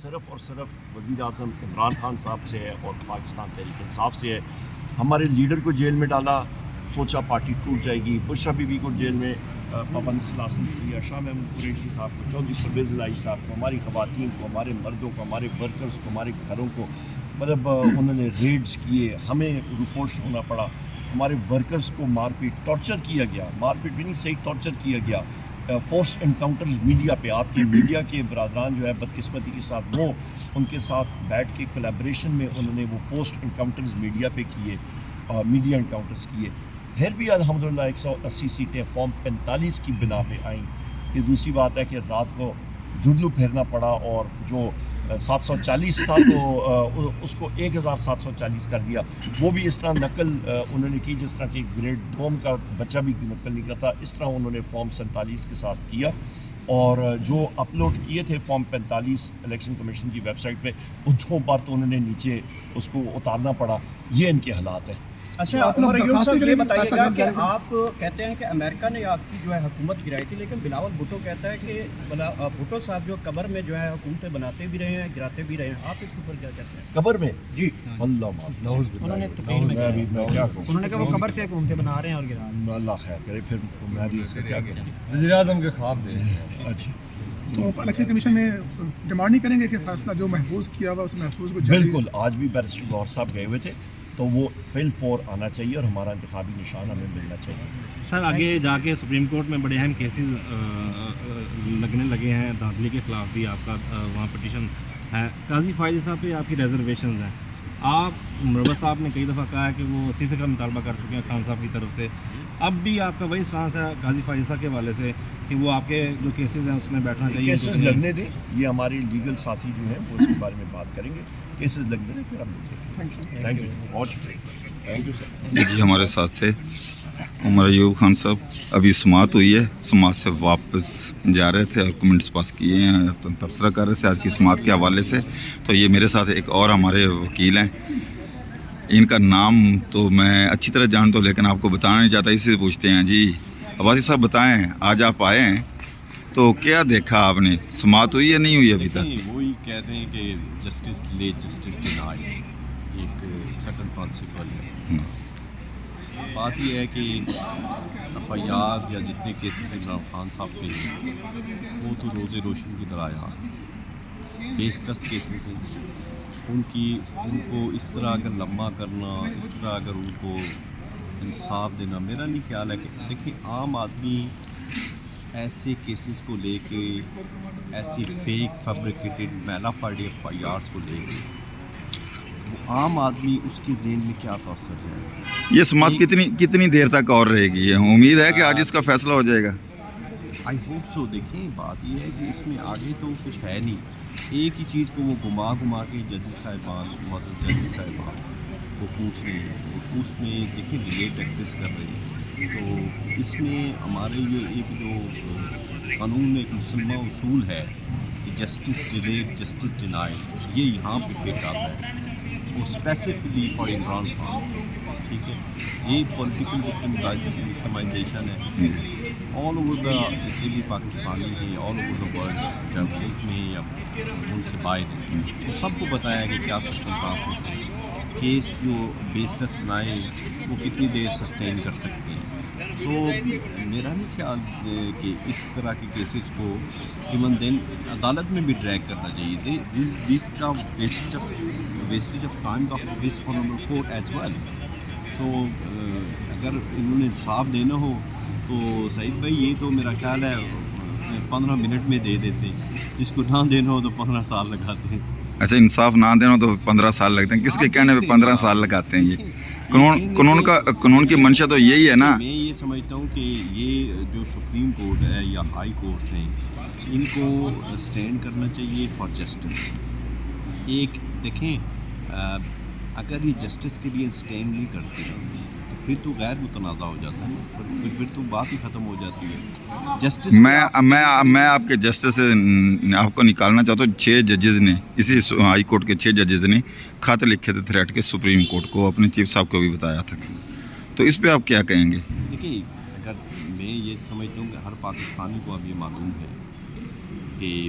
صرف اور صرف وزیر اعظم عمران خان صاحب سے ہے اور پاکستان تحریک انصاف سے ہے. ہمارے لیڈر کو جیل میں ڈالا, سوچا پارٹی ٹوٹ جائے گی. بشرا بی بی کو جیل میں پابند سلاسل کیا, شاہ محمود قریشی صاحب کو, چودھری پرویز الہی صاحب کو, ہماری خواتین کو, ہمارے مردوں کو, ہمارے ورکرز کو, ہمارے گھروں کو مطلب انہوں نے ریڈز کیے, ہمیں رپورٹ ہونا پڑا. ہمارے ورکرز کو مار پیٹ ٹارچر کیا گیا, مار پیٹ بھی نہیں صحیح ٹارچر کیا گیا. فورس انکاؤنٹرز میڈیا پہ, آپ کی میڈیا کے برادران جو ہے بدقسمتی کے ساتھ وہ ان کے ساتھ بیٹھ کے کولیبریشن میں انہوں نے وہ فورس انکاؤنٹرز میڈیا پہ کیے, میڈیا انکاؤنٹرز کیے. پھر بھی الحمدللہ 180 سیٹیں فارم 45 کی بنا پہ آئیں. یہ دوسری بات ہے کہ رات کو جھڈلو پھیرنا پڑا, اور جو 740 تھا تو اس کو 1740 کر دیا. وہ بھی اس طرح نقل انہوں نے کی جس طرح کہ گریڈ دوم کا بچہ بھی نقل نہیں کرتا, اس طرح انہوں نے فارم 47 کے ساتھ کیا. اور جو اپلوڈ کیے تھے فارم 45 الیکشن کمیشن کی ویب سائٹ پہ, ان 2 بار تو انہوں نے نیچے اس کو اتارنا پڑا. یہ ان کے حالات ہیں. اچھا عمر ایوب صاحب یہ بتائیے گا کہ آپ کہتے ہیں کہ امریکہ نے آپ کی جو ہے حکومت گرائی تھی, لیکن بلاول بھٹو کہتا ہے کہ بھٹو صاحب جو قبر میں جو ہے حکومتیں بناتے بھی رہے ہیں, گراتے بھی رہے ہیں. آپ اس کے اوپر کیا کہتے ہیں؟ قبر میں جی اللہ معاف, انہوں نے تقریر میں کیا کہوں, انہوں نے کہا وہ قبر سے حکومتیں بنا رہے ہیں اور گرا رہے ہیں. اللہ خیر کرے. پھر میں بھی اس سے کیا کہوں, وزیر اعظم کے خواب دے. اچھا تو الیکشن کمیشن میں ڈیمانڈ نہیں کریں گے کہ فیصلہ جو محفوظ کیا ہوا اس محفوظ کو بالکل. آج بھی بیرسٹر گور صاحب گئے ہوئے تھے, تو وہ فل فور آنا چاہیے اور ہمارا انتخابی نشان ہمیں ملنا چاہیے. سر آگے جا کے سپریم کورٹ میں بڑے اہم کیسز لگنے لگے ہیں, دھاندلی کے خلاف بھی آپ کا وہاں پٹیشن ہے. قاضی فائز صاحب پہ آپ کی ریزرویشنز ہیں. آپ مربت صاحب نے کئی دفعہ کہا ہے کہ وہ استعفے کا مطالبہ کر چکے ہیں خان صاحب کی طرف سے. اب بھی آپ کا وہی سٹانس ہے قاضی فائز صاحب کے حوالے سے کہ وہ آپ کے جو کیسز ہیں اس میں بیٹھنا چاہیے؟ کیسز لگنے دیں, یہ ہمارے لیگل ساتھی جو ہیں وہ اس کے بارے میں بات کریں گے. کیسز لگنے دیں, پھر ہم تھینک یو, بہت شکریہ. Thank you sir. جی ہمارے ساتھ تھے عمر ایوب خان صاحب. ابھی سماعت ہوئی ہے, سماعت سے واپس جا رہے تھے اور کمنٹس پاس کیے ہیں, تبصرہ کر رہے تھے آج کی سماعت کے حوالے سے. تو یہ میرے ساتھ ایک اور ہمارے وکیل ہیں, ان کا نام تو میں اچھی طرح جانتا ہوں لیکن آپ کو بتانا نہیں چاہتا, اسی سے پوچھتے ہیں. جی عباسی صاحب بتائیں, آج آپ آئے ہیں تو کیا دیکھا آپ نے؟ سماعت ہوئی یا نہیں ہوئی ابھی تک؟ وہی کہتے ہیں کہ جسٹس ڈیلے جسٹس ڈینائی ایک سیکنڈ پرنسپل ہے. بات یہ ہے کہ ایف آئی آر یا جتنے کیسز عمران خان صاحب کے ہیں وہ تو روز روشن کی طرح آیا بیسلس کیسز ہیں. ان کو اس طرح اگر لمبا کرنا, اس طرح اگر ان کو انصاف دینا, میرا نہیں خیال ہے کہ دیکھیں عام آدمی ایسے کیسز کو لے کے, ایسی فیک فیبریکیٹڈ میلا فائڈ ایف آئی آرس کو لے کے عام آدمی اس کے ذہن میں کیا تاثر جائے گا؟ یہ سماعت کتنی دیر تک اور رہے گی؟ امید ہے کہ آج اس کا فیصلہ ہو جائے گا. I hope so. دیکھیں بات یہ ہے کہ اس میں آگے تو کچھ ہے نہیں. ایک ہی چیز کو وہ گھما کے ججز صاحبان, معزز ججز صاحبان کو پوچھ رہے ہیں. اس میں دیکھیں ڈیلے ٹیکٹس کر رہے ہیں. تو اس میں ہمارے یہ ایک جو قانون میں ایک مسلمہ اصول ہے کہ جسٹس ڈیلے جسٹس ڈینائی, یہ یہاں پہ فٹ آتا ہے. وہ اسپیسیفکلی فار عمران خان, ٹھیک ہے. یہ پولیٹیکل وکٹمائزیشن ہے آل اوور دا, جتنے بھی پاکستانی ہیں آل اوور دا ورلڈ, چاہے ملک میں یا ملک سے باہر ہیں, وہ سب کو بتایا کہ کیا سسٹم ہے. کیس جو بیسلس بنائے وہ کتنی دیر سسٹین کر سکتے ہیں. تو میرا نہیں خیال کہ اس طرح کے کیسز کو ایون دین عدالت میں بھی ڈریگ کرنا چاہیے. دس کا wastage of time of this honourable court as well. تو اگر انہوں نے انصاف دینا ہو تو سعید بھائی یہ تو میرا خیال ہے 15 منٹ میں دے دیتے ہیں, جس کو نہ دینا ہو تو 15 سال لگاتے ہیں. اچھا, انصاف نہ دینا تو 15 سال لگتے ہیں. کس کے کہنے پہ 15 سال لگاتے ہیں؟ یہ قانون کی منشا تو یہی ہے نا. میں یہ سمجھتا ہوں کہ یہ جو سپریم کورٹ ہے یا ہائی کورٹس ہیں, ان کو اسٹینڈ کرنا چاہیے فار جسٹس. ایک دیکھیں, اگر یہ جسٹس کے لیے اسٹینڈ نہیں کرتے تو پھر تو غیر متنازع ہو جاتا ہے, پھر تو بات ہی ختم ہو جاتی ہے. جسٹس میں آپ کے جسٹس سے آپ کو نکالنا چاہتا ہوں. 6 ججز نے, اسی ہائی کورٹ کے 6 ججز نے خط لکھے تھے تھریٹ کے سپریم کورٹ کو, اپنے چیف صاحب کو بھی بتایا تھا. تو اس پہ آپ کیا کہیں گے؟ دیکھیے, اگر میں یہ سمجھتا ہوں کہ ہر پاکستانی کو اب یہ معلوم ہے کہ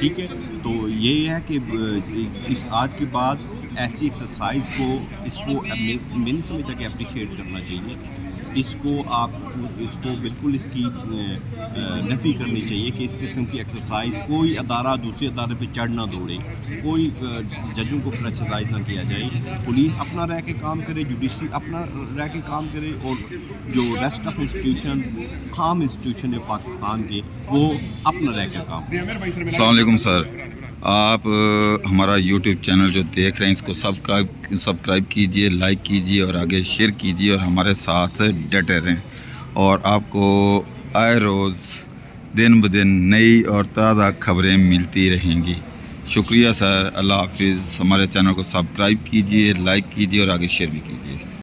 ٹھیک ہے. تو یہ ہے کہ اس آج کے بعد ایسی ایکسرسائز کو اس کو میں نہیں سمجھتا کہ اپریشیٹ کرنا چاہیے. اس کو بالکل اس کی نفی کرنی چاہیے کہ اس قسم کی ایکسرسائز کوئی ادارہ دوسرے ادارے پہ چڑھ نہ دوڑے, کوئی ججوں کو پریشرائز نہ کیا جائے. پولیس اپنا رہ کے کام کرے, جوڈیشری اپنا رہ کے کام کرے, اور جو ریسٹ آف انسٹیٹیوشن عام انسٹیٹیوشن ہے پاکستان کے وہ اپنا رہ کے کام کرے. السلام علیکم سر. آپ ہمارا یوٹیوب چینل جو دیکھ رہے ہیں اس کو سبسکرائب کیجئے, لائک کیجئے اور آگے شیئر کیجئے اور ہمارے ساتھ ڈٹے رہیں, اور آپ کو آئے روز دن بدن نئی اور تازہ خبریں ملتی رہیں گی. شکریہ سر, اللہ حافظ. ہمارے چینل کو سبسکرائب کیجئے, لائک کیجئے اور آگے شیئر بھی کیجئے.